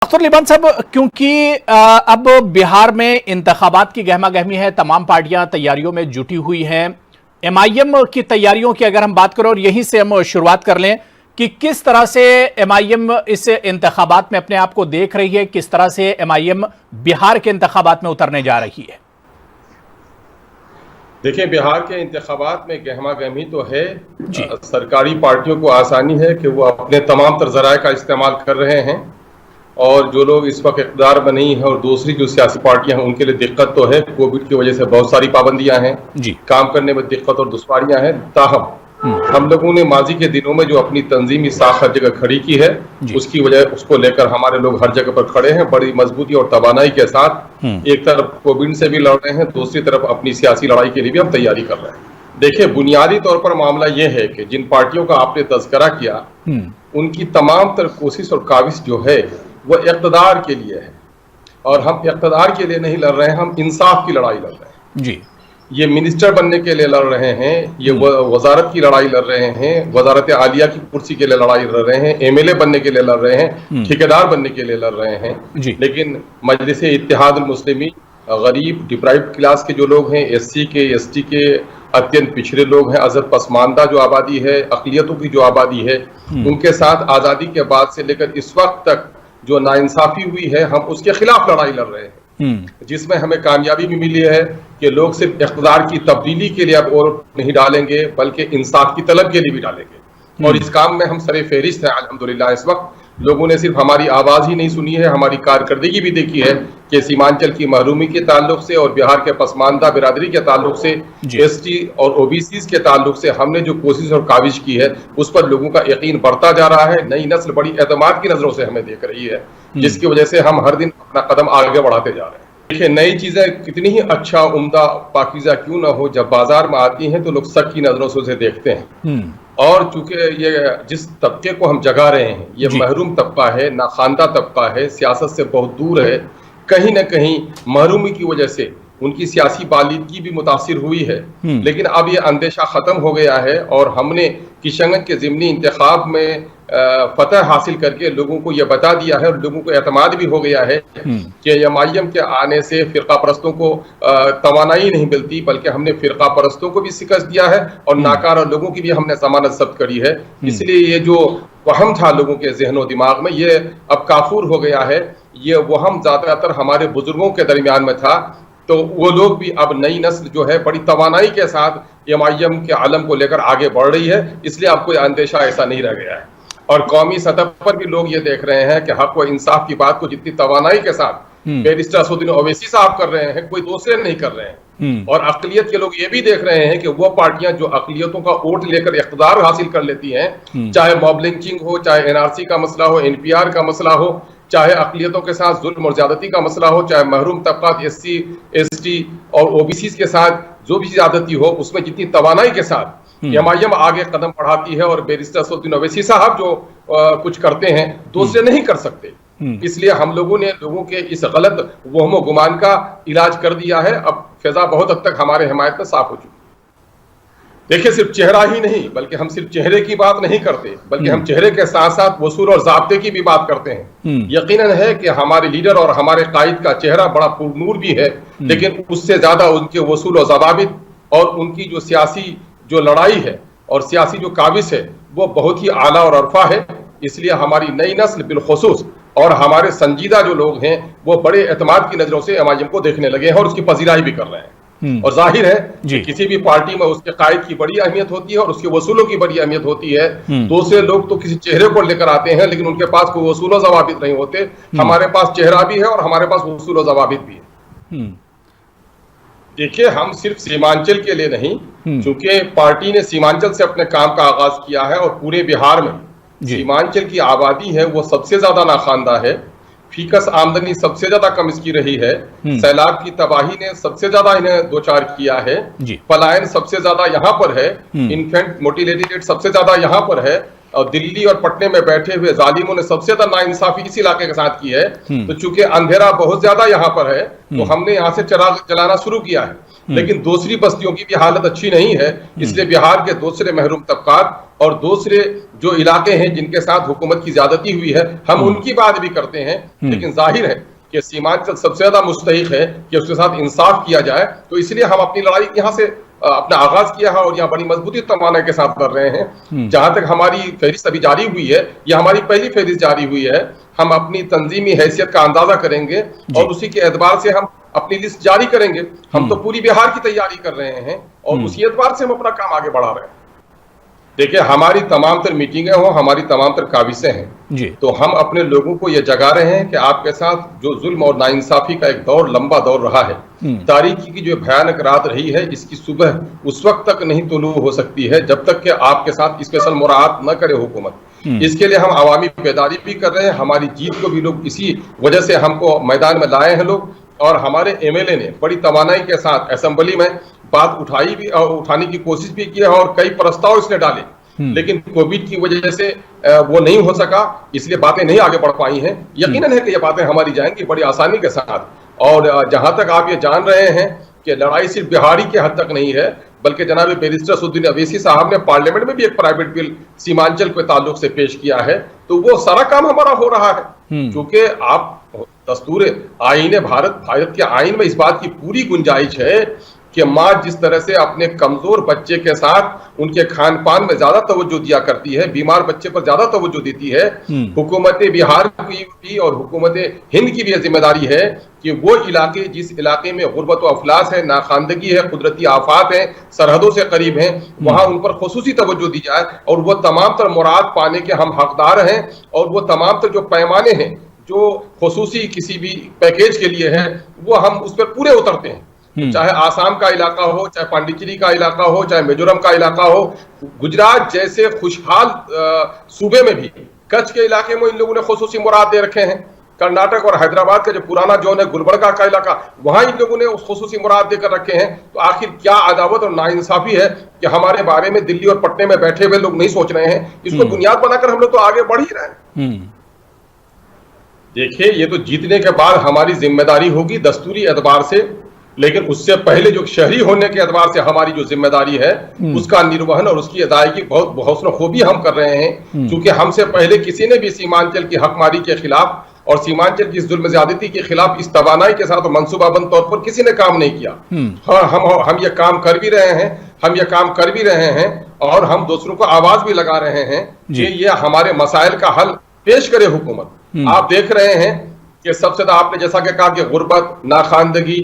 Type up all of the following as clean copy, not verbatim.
अख्तर लिबान साहब, क्योंकि अब बिहार में इंतखाबात की गहमा गहमी है, तमाम पार्टियां तैयारियों में जुटी हुई हैं। एमआईएम की तैयारियों की अगर हम बात करें और यहीं से हम शुरुआत कर लें कि किस तरह से एमआईएम इस इंतखाबात में अपने आप को देख रही है, किस तरह से एमआईएम बिहार के इंतखाबात में उतरने जा रही है। देखिए, बिहार के इंतखाबात में गहमा गहमी तो है। सरकारी पार्टियों को आसानी है कि वो अपने तमाम तर्जराए का इस्तेमाल कर रहे हैं, और जो लोग इस वक्त इक़्तिदार में नहीं है और दूसरी जो सियासी पार्टियां हैं उनके लिए दिक्कत तो है। कोविड की वजह से बहुत सारी पाबंदियां हैं, काम करने में दिक्कत और दुश्वारियां हैं। ताहम हम लोगों ने माजी के दिनों में जो अपनी तंजीमी साख हर जगह खड़ी की है, उसकी वजह उसको लेकर हमारे लोग हर जगह पर खड़े हैं बड़ी मजबूती और तवानाई के साथ। एक तरफ कोविड से भी लड़ रहे हैं, दूसरी तरफ अपनी सियासी लड़ाई के लिए भी हम तैयारी कर रहे हैं। देखिए, बुनियादी तौर पर मामला यह है कि जिन पार्टियों का आपने तज़किरा किया, उनकी तमाम तरह कोशिश और काविश जो है वो इक़्तिदार के लिए है, और हम इक़्तिदार के लिए नहीं लड़ रहे हैं, हम इंसाफ की लड़ाई लड़ रहे हैं जी। ये मिनिस्टर बनने के लिए लड़ रहे हैं, ये वजारत की लड़ाई लड़ रहे हैं, वजारत आलिया की कुर्सी के लिए लड़ाई लड़ रहे हैं, एमएलए बनने के लिए लड़ रहे हैं, ठेकेदार बनने के लिए लड़ रहे हैं। लेकिन मजलिस इत्तेहादुल मुस्लिमीन गरीब डिप्राइव्ड क्लास के जो लोग हैं, एससी के, एसटी के, अत्यंत पिछड़े लोग हैं, अजहर पसमानदा जो आबादी है, अक़लियतों की जो आबादी है, उनके साथ आज़ादी के बाद से लेकर इस वक्त तक जो नाइंसाफी हुई है, हम उसके खिलाफ लड़ाई लड़ रहे हैं। जिसमें हमें कामयाबी भी मिली है कि लोग सिर्फ इक़्तिदार की तब्दीली के लिए अब वोट नहीं डालेंगे, बल्कि इंसाफ की तलब के लिए भी डालेंगे। और इस काम में हम सरे फहरिस्त हैं अल्हम्दुलिल्लाह। इस वक्त लोगों ने सिर्फ हमारी आवाज़ ही नहीं सुनी है, हमारी कारकर्दगी भी देखी है कि सीमांचल की महरूमी के ताल्लुक से और बिहार के पसमानदा बिरादरी के ताल्लुक से, एसटी और ओबीसी के ताल्लुक से हमने जो कोशिश और काविश की है, उस पर लोगों का यकीन बढ़ता जा रहा है। नई नस्ल बड़ी एतमाद की नजरों से हमें देख रही है, जिसकी वजह से हम हर दिन अपना कदम आगे बढ़ाते जा रहे हैं। देखिए, नई चीजें कितनी ही अच्छा, उम्दा, पाकीज़ा क्यों ना हो, जब बाजार में आती हैं तो लोग शक की नजरों से उसे देखते हैं। और चूंकि ये जिस तबके को हम जगा रहे हैं, ये महरूम तबका है, नाखानदा तबका है, सियासत से बहुत दूर है, कहीं ना कहीं महरूमी की वजह से उनकी सियासी बालिदगी भी मुतासिर हुई है। लेकिन अब ये अंदेशा खत्म हो गया है, और हमने किशनगंज के ज़िमनी इंतखाब में फतह हासिल करके लोगों को यह बता दिया है, और लोगों को एतमाद भी हो गया है कि एमआईएम के आने से फ़िरका परस्तों को तवानाई नहीं मिलती, बल्कि हमने फ़िरका परस्तों को भी शिकस्त दिया है और नाकारा लोगों की भी हमने जमानत जब्त करी है। इसलिए ये जो वहम था लोगों के जहनो दिमाग में, ये अब काफूर हो गया है। ये वहम ज़्यादातर हमारे बुजुर्गों के दरमियान में था, तो वो लोग भी अब नई नस्ल जो है बड़ी तवानाई के साथ एमआईएम के आलम को लेकर आगे बढ़ रही है। इसलिए अब कोई अंदेशा ऐसा नहीं रह गया है, और कौमी सतह पर भी लोग ये देख रहे हैं कि हक व इंसाफ की बात को जितनी तवानाई के साथ बैरिस्टर असदुद्दीन ओवैसी साहब कर रहे हैं, कोई दूसरे नहीं कर रहे हैं। और अक़लियत के लोग ये भी देख रहे हैं कि वो पार्टियां जो अक़लियतों का वोट लेकर इक़्तिदार हासिल कर लेती हैं, चाहे मॉब लिंचिंग हो, चाहे एनआरसी का मसला हो, एनपीआर का मसला हो, चाहे अक़लियतों के साथ जुल्म और ज्यादती का मसला हो, चाहे महरूम तबक़ात एससी, एसटी और ओबीसी के साथ जो भी ज्यादती हो, उसमें जितनी तवानाई के साथ एमआईएम आगे कदम बढ़ाती है, और बैरिस्टर असदुद्दीन ओवैसी साहब जो कुछ करते हैं दूसरे नहीं कर सकते। इसलिए हम लोगों ने लोगों के इस गलत वहमो गुमान का इलाज कर दिया है। अब फिजा बहुत हद तक हमारे हिमायत में साफ हो चुकी। देखिए, सिर्फ चेहरा ही नहीं, बल्कि हम सिर्फ चेहरे की बात नहीं करते, बल्कि हम चेहरे के साथ साथ वसूल और ज़ाब्ते की भी बात करते हैं। यकीनन है कि हमारे लीडर और हमारे कायद का चेहरा बड़ा पुरनूर भी है, लेकिन उससे ज्यादा उनके वसूल और ज़वाबित और उनकी जो सियासी जो लड़ाई है और सियासी जो काबिश है, वो बहुत ही आला और अरफा है। इसलिए हमारी नई नस्ल बिलखुसूस और हमारे संजीदा जो लोग हैं, वो बड़े एतमाद की नजरों से एमआईएम को देखने लगे हैं और उसकी पजीराई भी कर रहे हैं। और जाहिर है कि किसी भी पार्टी में उसके कायद की बड़ी अहमियत होती है और उसके वसूलों की बड़ी अहमियत होती है। दूसरे लोग तो किसी चेहरे को लेकर आते हैं, लेकिन उनके पास कोई वसूल और ज़वाबित नहीं होते। हमारे पास चेहरा भी है और हमारे पास वसूल और ज़वाबित भी है। देखिए, हम सिर्फ सीमांचल के लिए नहीं, क्योंकि पार्टी ने सीमांचल से अपने काम का आगाज किया है, और पूरे बिहार में सीमांचल की आबादी है वो सबसे ज्यादा नाखानदा है। फीकस आमदनी सबसे ज्यादा कम इसकी रही है। सैलाब की तबाही ने सबसे ज्यादा इन्हें दो चार किया है। पलायन सबसे ज्यादा यहाँ पर है। इन्फेंट मोर्टिलिटी रेट सबसे ज्यादा यहाँ पर है। और दिल्ली और पटने में बैठे हुए जालिमों ने सबसे ज्यादा नाइंसाफी इस इलाके के साथ की है। तो चूंकि अंधेरा बहुत ज्यादा यहाँ पर है, तो हमने यहाँ से चिराग जलाना शुरू किया है, लेकिन दूसरी बस्तियों की भी हालत अच्छी नहीं है। इसलिए बिहार के दूसरे महरूम तबकात और दूसरे जो इलाके हैं जिनके साथ हुकूमत की ज्यादती हुई है, हम उनकी बात भी करते हैं, लेकिन जाहिर है कि सीमांचल सबसे ज्यादा मुस्तहिक है कि उसके साथ इंसाफ किया जाए। तो इसलिए हम अपनी लड़ाई यहाँ से अपना आगाज किया है और यहाँ बड़ी मजबूती तमाना के साथ कर रहे हैं। जहां तक हमारी फहरिस्त अभी जारी हुई है, यह हमारी पहली फहरिस्त जारी हुई है। हम अपनी तंजीमी हैसियत का अंदाजा करेंगे और उसी के एतबार से हम अपनी लिस्ट जारी करेंगे। हम तो पूरी बिहार की तैयारी कर रहे हैं और उसी एतबार से हम अपना काम आगे बढ़ा रहे हैं। देखिए, हमारी तमाम तर मीटिंगें हो, हमारी तमाम तर काविशें हैं जी। तो हम अपने लोगों को यह जगा रहे हैं कि आपके साथ जो जुल्म और नाइंसाफी का एक दौर, लंबा दौर रहा है, तारीखी की जो भयानक रात रही है, इसकी सुबह उस वक्त तक नहीं तुलू हो सकती है जब तक कि आपके साथ स्पेशल मुराद न करे हुकूमत। इसके लिए हम अवामी बेदारी भी कर रहे हैं। हमारी जीत को भी लोग इसी वजह से हमको मैदान में लाए हैं लोग, और हमारे एमएलए ने बड़ी तवानाई के साथ असेंबली में बात उठाई भी और उठाने की कोशिश भी की है और कई प्रस्ताव इसने डाले, लेकिन कोविड की वजह से वो नहीं हो सका, इसलिए बातें नहीं आगे बढ़ पाई हैं। यकीनन है कि ये बातें हमारी जाएंगी बड़ी आसानी के साथ। और जहां तक आप ये जान रहे हैं कि लड़ाई सिर्फ बिहारी के हद तक नहीं है, बल्कि जनाब बैरिस्टर असदुद्दीन अवैसी साहब ने पार्लियामेंट में भी एक प्राइवेट बिल सीमांचल के ताल्लुक से पेश किया है, तो वो सारा काम हमारा हो रहा है। क्योंकि आप दस्तूर आईन भारत के आईन में इस बात की पूरी गुंजाइश है कि माँ जिस तरह से अपने कमजोर बच्चे के साथ उनके खान पान में ज्यादा तवज्जो दिया करती है, बीमार बच्चे पर ज्यादा तवज्जो देती है, हुकूमत बिहार की भी और हुकूमत हिंद की भी जिम्मेदारी है कि वो इलाके, जिस इलाके में गुर्बत व अफलास है, नाखानदगी है, कुदरती आफात है, सरहदों से करीब हैं, वहां उन पर खुसूसी तवज्जो दी जाए और वो तमाम तर मुराद पाने के हम हकदार हैं। और वो तमाम तर जो पैमाने हैं जो खुसूसी किसी भी पैकेज के लिए है, वो हम उस पर पूरे उतरते हैं। चाहे आसाम का इलाका हो, चाहे पांडिचेरी का इलाका हो, चाहे मिजोरम का इलाका हो, गुजरात जैसे खुशहाल सूबे में भी कच्छ के इलाके में इन लोगों ने खुसूसी मुराद दे रखे हैं। कर्नाटक और हैदराबाद का जो पुराना जोन है, गुलबर्गा का इलाका, वहां इन लोगों ने उस खुसूसी मुराद देकर रखे हैं। तो आखिर क्या अदावत और नाइंसाफी है कि हमारे बारे में दिल्ली और पटने में बैठे हुए लोग नहीं सोच रहे हैं? इसको बुनियाद बनाकर हम लोग तो आगे बढ़ ही रहे हैं। देखिए, ये तो जीतने के बाद हमारी जिम्मेदारी होगी दस्तूरी एतबार से, लेकिन उससे पहले जो शहरी होने के एतबार से हमारी जो जिम्मेदारी है उसका निर्वहन और उसकी अदायगी बहुत हौसला खूबी हम कर रहे हैं। क्योंकि हमसे पहले किसी ने भी सीमांचल की हकमारी के खिलाफ और सीमांचल की जुल्म ज्यादती के खिलाफ इस तवानाई के साथ मंसूबाबंद तौर पर किसी ने काम नहीं किया। हाँ, हम ये काम कर भी रहे हैं, और हम दूसरों को आवाज भी लगा रहे हैं कि ये हमारे मसाइल का हल पेश करे हुकूमत। आप देख रहे हैं कि सबसे ज्यादा आपने जैसा कि कहा कि गुर्बत, नाखानदगी,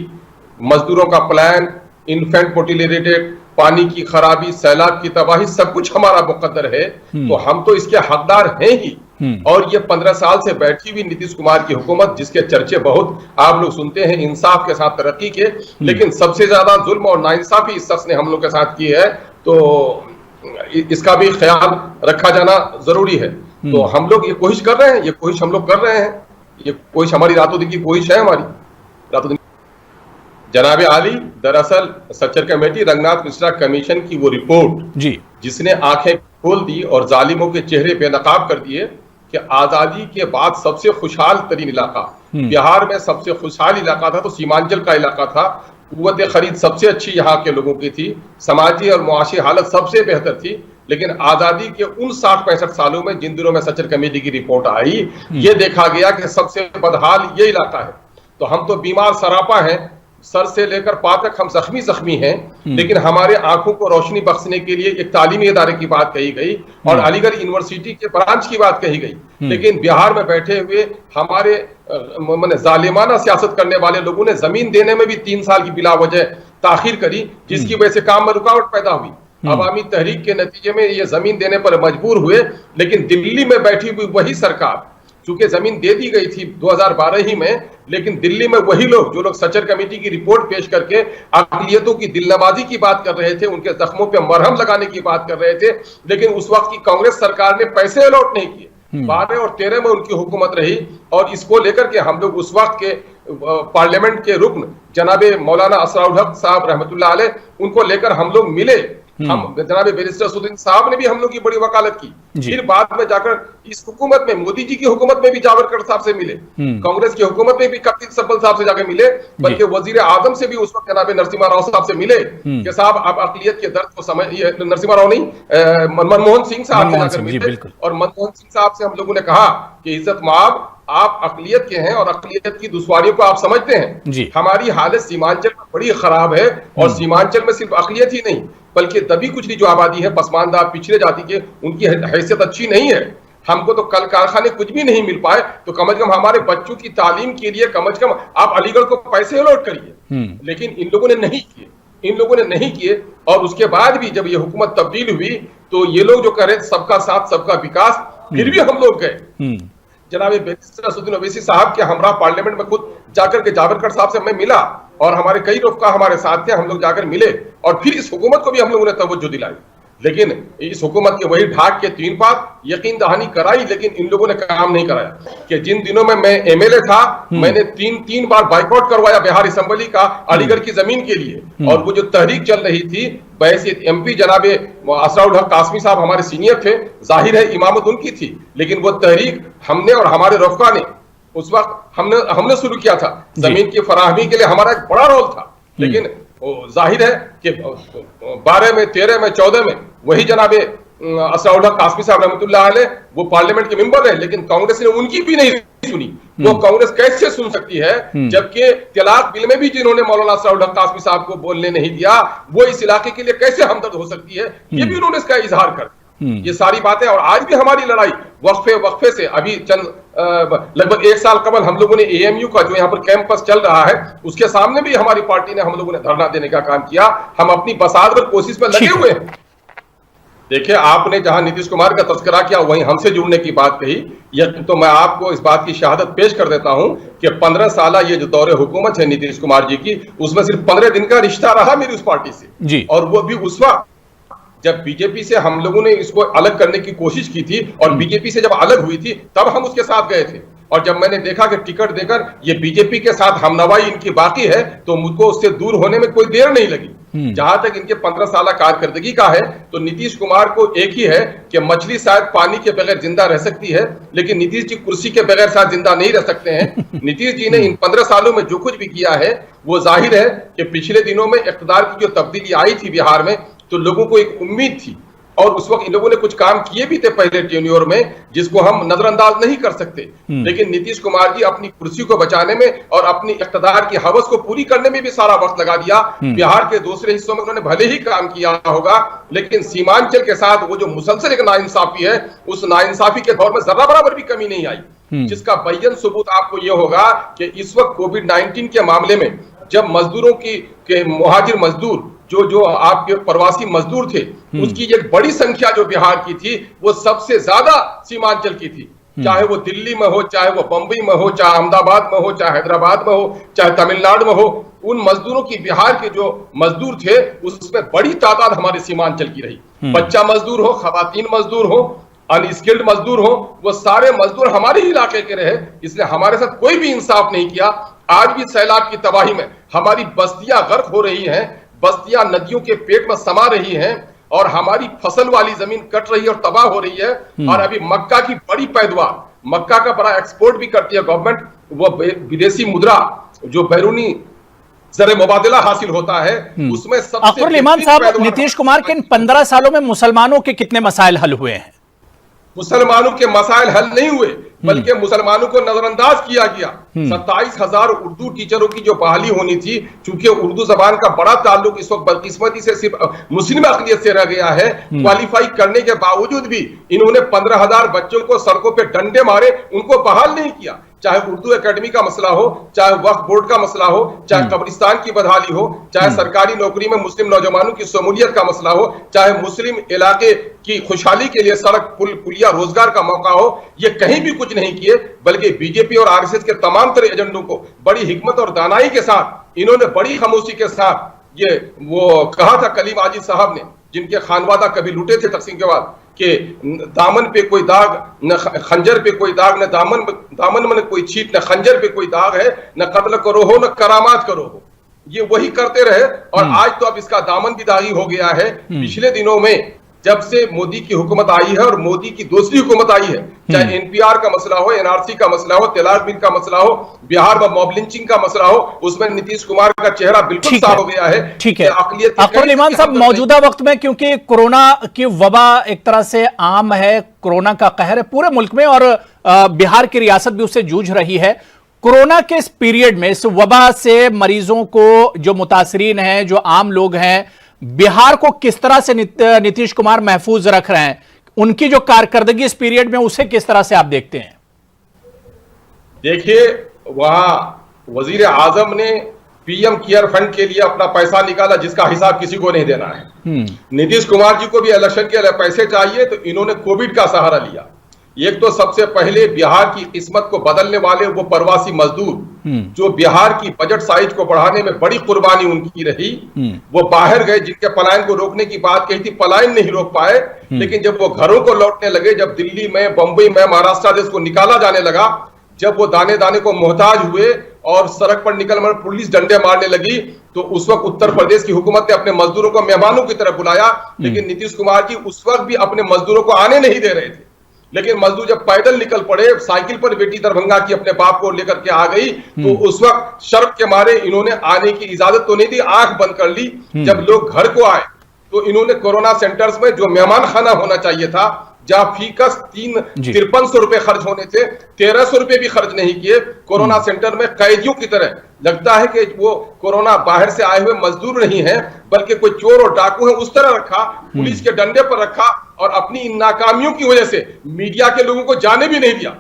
मजदूरों का प्लान, इन्फेंट मोर्टेलिटी रेट, पानी की खराबी, सैलाब की तबाही, सब कुछ हमारा मुकद्दर है। तो हम तो इसके हकदार हैं ही। और ये 15 साल से बैठी हुई नीतीश कुमार की हुकूमत, जिसके चर्चे बहुत आप लोग सुनते हैं इंसाफ के साथ तरक्की के, लेकिन सबसे ज्यादा जुल्म और नाइंसाफी इस शख्स ने हम लोग के साथ की है, तो इसका भी ख्याल रखा जाना जरूरी है। तो हम लोग ये कोशिश कर रहे हैं, ये कोशिश हम लोग कर रहे हैं, ये कोशिश हमारी रातों दिन की कोशिश है, हमारी रातों दिन। जनाब आली, दरअसल सच्चर कमेटी रंगनाथ मिश्रा कमीशन की वो रिपोर्ट जी, जिसने आंखें खोल दी और जालिमों के चेहरे बेनकाब कर दिए कि आजादी के बाद सबसे खुशहाल तरीन इलाका बिहार में, सबसे खुशहाल इलाका था तो सीमांचल का इलाका था। कुव्वत खरीद सबसे अच्छी यहाँ के लोगों की थी, समाजी और मुआशी हालत सबसे बेहतर थी। लेकिन आजादी के उन 60-65 सालों में जिन दिनों में सच्चर कमेटी की रिपोर्ट आई, ये देखा गया कि सबसे बदहाल ये इलाका है। तो हम तो बीमार सरापा हैं, सर से लेकर पांव तक हम जख्मी हैं। लेकिन हमारे आंखों को रोशनी बख्शने के लिए एक तालीमी इदारे की बात कही गई और अलीगढ़ यूनिवर्सिटी के ब्रांच की बात कही गई। लेकिन बिहार में बैठे हुए हमारे जालिमाना सियासत करने वाले लोगों ने जमीन देने में भी 3 साल की बिला वजह ताखीर करी, जिसकी वजह से काम में रुकावट पैदा हुई। अवामी तहरीक के नतीजे में ये जमीन देने पर मजबूर हुए। लेकिन दिल्ली में बैठी हुई वही सरकार, चूंकि जमीन दे दी गई थी 2012 ही में, लेकिन दिल्ली में वही लोग जो लोग सच्चर कमेटी की रिपोर्ट पेश करके अक़लियतों की दिलनवाजी की बात कर रहे थे, उनके जख्मों पे मरहम लगाने की बात कर रहे थे, लेकिन उस वक्त की कांग्रेस सरकार ने पैसे अलॉट नहीं किए। 12 और 13 में उनकी हुकूमत रही और इसको लेकर के हम लोग उस वक्त के पार्लियामेंट के रुकन जनाबे मौलाना असराउल हक साहब रहमतुल्लाह अलैह, उनको लेकर हम लोग मिले हम जनाब बैरिस्टर असदुद्दीन साहब ने भी हम लोग की बड़ी वकालत की। फिर बाद में जाकर इस हुकूमत में, मोदी जी की हुकूमत में भी जावड़कर साहब से मिले, कांग्रेस की हुकूमत में भी कपिल सिब्बल साहब से जाकर मिले, बल्कि वजीर आजम से भी उस वक्त जनाब नरसिम्हा राव साहब से मिले कि साहब आप अकलियत के दर्द को समझ, नरसिम्हा राव नहीं, मनमोहन सिंह साहब से जाकर मिले। और मनमोहन सिंह साहब से हम लोगों ने कहा कि इज्जत माब, आप अकलियत के हैं और अकलियत की दुश्वारियों को आप समझते हैं। हमारी हालत सीमांचल में बड़ी खराब है, और सीमांचल में सिर्फ अकलियत ही नहीं बल्कि दबी कुचली जो आबादी है, पसमानदा पिछड़े जाति के, उनकी हैसियत अच्छी नहीं है। हमको तो कल कारखाने कुछ भी नहीं मिल पाए, तो कम से कम हमारे बच्चों की तालीम के लिए कम से कम आप अलीगढ़ को पैसे अलॉट करिए। लेकिन इन लोगों ने नहीं किए, इन लोगों ने नहीं किए। और उसके बाद भी जब ये हुकूमत तब्दील हुई तो ये लोग जो कह रहे सबका साथ सबका विकास, फिर भी हम लोग गए। जनाब बैरिस्टर असदुद्दीन ओवैसी साहब के हमरा पार्लियामेंट में खुद जाकर के जावड़कर साहब से मैं मिला, और हमारे कई रफ़का हमारे साथ थे, हम लोग जाकर मिले, और फिर इस हुकूमत को भी हम लोगों ने तवज्जो दिलाई। लेकिन इस हुकूमत के वही ढाक के 3 बात यकीन दहानी कराई, लेकिन इन लोगों ने काम नहीं कराया। कि जिन दिनों में मैं एमएलए था, मैंने तीन बार बाइकआउट करवाया बिहार असेंबली का अलीगढ़ की जमीन के लिए, और वो जो तहरीक चल रही थी बहैसियत एमपी जनाबे असराउल हक कासमी साहब हमारे सीनियर थे, जाहिर है इमामत उनकी थी, लेकिन वो तहरीक हमने और हमारे रफ़का ने उस वक्त हमने शुरू किया था। जमीन की फराहमी के लिए हमारा एक बड़ा रोल था, लेकिन जाहिर है कि 12 में 13 में 14 में वही जनाबे असराउल हक कासमी साहब रहमतुल्लाह अलैह वो पार्लियामेंट के मेंबर रहे, लेकिन कांग्रेस ने उनकी भी नहीं सुनी। वो कांग्रेस कैसे सुन सकती है, जबकि तलाक बिल में भी जिन्होंने मौलाना असराउल हक कासमी साहब को बोलने नहीं दिया, वो इस इलाके के लिए कैसे हमदर्द हो सकती है, ये भी उन्होंने इसका इजहार कर दिया। ये सारी बातें, और आज भी हमारी लड़ाई वक्फे से, अभी चंद लगभग 1 साल कबल हम लोगों ने एएमयू का जो यहाँ पर कैंपस चल रहा है, उसके सामने भी हमारी पार्टी ने, हम लोगों ने धरना देने का काम किया। हम अपनी बसात पर कोशिश में लगे हुए हैं। देखिए, आपने जहां नीतीश कुमार का तस्करा किया वहीं हमसे जुड़ने की बात कही, तो मैं आपको इस बात की शहादत पेश कर देता हूं कि 15 साल ये जो दौरे हुकूमत है नीतीश कुमार जी की, उसमें सिर्फ 15 दिन का रिश्ता रहा मेरी उस पार्टी से जी। और वो भी उस वक्त जब बीजेपी से हम लोगों ने इसको अलग करने की कोशिश की थी, और बीजेपी से जब अलग हुई थी तब हम उसके साथ गए थे। और जब मैंने देखा कि टिकट देकर ये बीजेपी के साथ हमनवाई इनकी बाकी है, तो मुझको उससे दूर होने में कोई देर नहीं लगी। जहां तक इनके 15 साल कारकर्दगी का है, तो नीतीश कुमार को एक ही है कि मछली शायद पानी के बगैर जिंदा रह सकती है, लेकिन नीतीश जी कुर्सी के बगैर शायद जिंदा नहीं रह सकते हैं। नीतीश जी ने इन 15 सालों में जो कुछ भी किया है, वो जाहिर है कि पिछले दिनों में इख्तियार की जो तब्दीली आई थी बिहार में, तो लोगों को एक उम्मीद थी, और उस वक्त इन लोगों ने कुछ काम किए भी थे पहले टेन्योर में, जिसको हम नजरअंदाज नहीं कर सकते। लेकिन नीतीश कुमार जी अपनी कुर्सी को बचाने में और अपनी इख्तियार की हवस को पूरी करने में भी सारा वक्त लगा दिया। बिहार के दूसरे हिस्सों में उन्होंने भले ही काम किया होगा, लेकिन सीमांचल के साथ वो जो मुसलसल एक नाइंसाफी है, उस नाइंसाफी के दौर में जरा बराबर भी कमी नहीं आई, जिसका बय्यन सबूत आपको ये होगा कि इस वक्त कोविड-19 के मामले में जब मजदूरों के मुहाजिर मजदूर जो आपके प्रवासी मजदूर थे, उसकी एक बड़ी संख्या जो बिहार की थी, वो सबसे ज्यादा सीमांचल की थी। चाहे वो दिल्ली में हो, चाहे वो बंबई में हो, चाहे अहमदाबाद में हो, चाहे हैदराबाद में हो, चाहे तमिलनाडु में हो, उन मजदूरों की, बिहार के जो मजदूर थे उसमें बड़ी तादाद हमारे सीमांचल की रही। बच्चा मजदूर हो, खवातीन मजदूर हो, अनस्किल्ड मजदूर हो, वो सारे मजदूर हमारे ही इलाके के रहे। इसलिए हमारे साथ कोई भी इंसाफ नहीं किया। आज भी सैलाब की तबाही में हमारी बस्तियां गर्क हो रही हैं, बस्तियां नदियों के पेट में समा रही हैं, और हमारी फसल वाली जमीन कट रही है और तबाह हो रही है। और अभी मक्का की बड़ी पैदावार, मक्का का बड़ा एक्सपोर्ट भी करती है गवर्नमेंट, वो विदेशी मुद्रा जो बैरूनी जरे मुबादला हासिल होता है, उसमें सबसे अकबर इमाम साहब, नीतीश कुमार के इन 15 सालों में मुसलमानों के कितने मसाइल हल हुए हैं? मुसलमानों के मसाइल हल नहीं हुए, बल्कि मुसलमानों को नजरअंदाज किया गया। 27,000 उर्दू टीचरों की जो बहाली होनी थी, चूंकि उर्दू जबान का बड़ा ताल्लुक इस वक्त बदकिस्मती से सिर्फ मुस्लिम अक़लियत से रह गया है, क्वालिफाई करने के बावजूद भी इन्होंने 15,000 बच्चों को सड़कों पे डंडे मारे, उनको बहाल नहीं किया। चाहे उर्दू एकेडमी का मसला हो, चाहे वक्फ बोर्ड का मसला हो, चाहे कब्रिस्तान की बदहाली हो, चाहे सरकारी नौकरी में मुस्लिम नौजवानों की शमूलियत का मसला हो, चाहे मुस्लिम इलाके की खुशहाली के लिए सड़क पुलिया रोजगार का मौका हो, ये कहीं भी कुछ नहीं किए। बल्कि बीजेपी और आरएसएस के तमाम तरह एजेंडों को बड़ी हिकमत और दानाई के साथ, इन्होंने बड़ी खामोशी के साथ, ये वो कहा था कलीम आजिज साहब ने, जिनके खानवादा कभी लूटे थे तकसीम के बाद, कि दामन पे कोई दाग न खंजर पे कोई दाग, न दामन में कोई छीट, न खंजर पे कोई दाग है, न कत्ल करो हो न करामात करो हो। ये वही करते रहे और आज तो अब इसका दामन भी दागी हो गया है। पिछले दिनों में जब से मोदी की हुकूमत आई है और मोदी की दूसरी हुकूमत आई है, चाहे एनपीआर का मसला हो, एनआरसी का मसला हो, तलाक बिल का मसला हो, बिहार में मॉब लिंचिंग का मसला हो, उसमें नीतीश कुमार का चेहरा बिल्कुल साफ हो गया है। ठीक है अख्तर ईमान साहब, मौजूदा वक्त में क्योंकि कोरोना की वबा एक तरह से आम है, कोरोना का कहर है पूरे मुल्क में और बिहार की रियासत भी उससे जूझ रही है। कोरोना के इस पीरियड में, इस वबा से मरीजों को, जो मुतासरीन हैं, जो आम लोग हैं, बिहार को किस तरह से नीतीश कुमार महफूज रख रहे हैं? उनकी जो कारकर्दगी इस पीरियड में, उसे किस तरह से आप देखते हैं? देखिए, वहां वजीर आजम ने पीएम केयर फंड के लिए अपना पैसा निकाला जिसका हिसाब किसी को नहीं देना है। नीतीश कुमार जी को भी इलेक्शन के लिए पैसे चाहिए तो इन्होंने कोविड का सहारा लिया। एक तो सबसे पहले बिहार की किस्मत को बदलने वाले वो प्रवासी मजदूर, जो बिहार की बजट साइज को बढ़ाने में बड़ी कुर्बानी उनकी रही, वो बाहर गए, जिनके पलायन को रोकने की बात कही थी, पलायन नहीं रोक पाए। लेकिन जब वो घरों को लौटने लगे, जब दिल्ली में, बंबई में, महाराष्ट्र देश को निकाला जाने लगा, जब वो दाने दाने को मोहताज हुए और सड़क पर निकल पुलिस डंडे मारने लगी, तो उस वक्त उत्तर प्रदेश की हुकूमत ने अपने मजदूरों को मेहमानों की तरह बुलाया। लेकिन नीतीश कुमार जी उस वक्त भी अपने मजदूरों को आने नहीं दे रहे थे। लेकिन मजदूर जब पैदल निकल पड़े, साइकिल पर बेटी दरभंगा की अपने बाप को लेकर के आ गई, तो उस वक्त शर्म के मारे इन्होंने आने की इजाजत तो नहीं दी, आंख बंद कर ली। जब लोग घर को आए तो इन्होंने कोरोना सेंटर्स में जो मेहमान खाना होना चाहिए था, जहां फीकस 5300 रुपए खर्च होने थे, 1300 रुपए भी खर्च नहीं किए। कोरोना सेंटर में कैदियों की तरह लगता है कि वो कोरोना बाहर से आए हुए मजदूर नहीं है, बल्कि कोई चोर और डाकू है, उस तरह रखा, पुलिस के डंडे पर रखा और अपनी इन नाकामियों की वजह से मीडिया के लोगों को जाने भी नहीं दिया।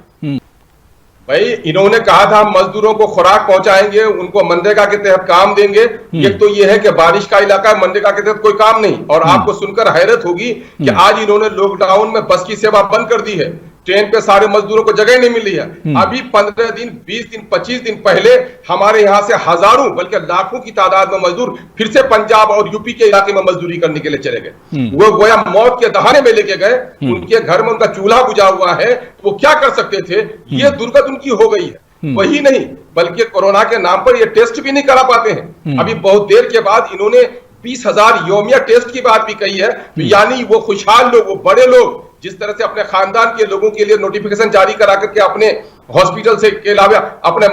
भाई, इन्होंने कहा था हम मजदूरों को खुराक पहुंचाएंगे, उनको मनरेगा के तहत काम देंगे। एक तो ये है कि बारिश का इलाका है, मनरेगा के तहत कोई काम नहीं। और आपको सुनकर हैरत होगी कि आज इन्होंने लॉकडाउन में बस की सेवा बंद कर दी है, ट्रेन पे सारे मजदूरों को जगह नहीं मिल रही है। अभी 15 दिन, 20 दिन, 25 दिन पहले हमारे यहाँ से हजारों बल्कि लाखों की तादाद में मजदूर फिर से पंजाब और यूपी के इलाके में मजदूरी करने के लिए चले गए। वो गोया मौत के दहाने में लेके गए, उनके घर में उनका चूल्हा बुझा हुआ है, वो क्या कर सकते थे? ये दुर्गत उनकी हो गई है। वही नहीं, बल्कि कोरोना के नाम पर ये टेस्ट भी नहीं करा पाते हैं। अभी बहुत देर के बाद इन्होंने 20,000 योमिया टेस्ट की बात भी कही है। यानी वो खुशहाल लोग, वो बड़े लोग जिस तरह से अपने खानदान के लोगों के लिए नोटिफिकेशन जारी करा करके अपने हॉस्पिटल से के अलावा अपने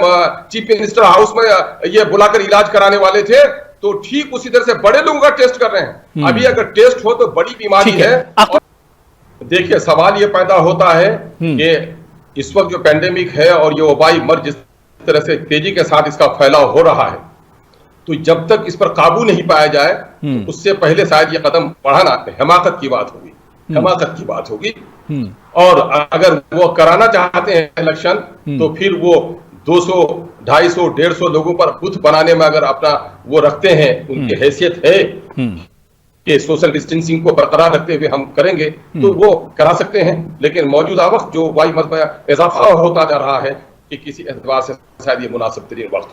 चीफ मिनिस्टर हाउस में ये बुलाकर इलाज कराने वाले थे, तो ठीक उसी तरह से बड़े लोगों का टेस्ट कर रहे हैं। अभी अगर टेस्ट हो तो बड़ी बीमारी है। देखिए, सवाल ये पैदा होता है कि इस वक्त जो पेंडेमिक है और ये वबाई मर्ज जिस तरह से तेजी के साथ इसका फैलाव हो रहा है, तो जब तक इस पर काबू नहीं पाया जाए, तो उससे पहले शायद ये कदम बढ़ाना हिमाकत की बात होगी, हिमाकत की बात होगी। और अगर वो कराना चाहते हैं इलेक्शन, तो फिर वो 200, 250, 150 लोगों पर बूथ बनाने में अगर अपना वो रखते हैं, उनकी हैसियत है कि सोशल डिस्टेंसिंग को बरकरार रखते हुए हम करेंगे, तो वो करा सकते हैं। लेकिन मौजूदा वक्त जो वायु मत में इजाफा होता जा रहा है कि किसी एतबार से शायद ये मुनासिब तरीन वक्त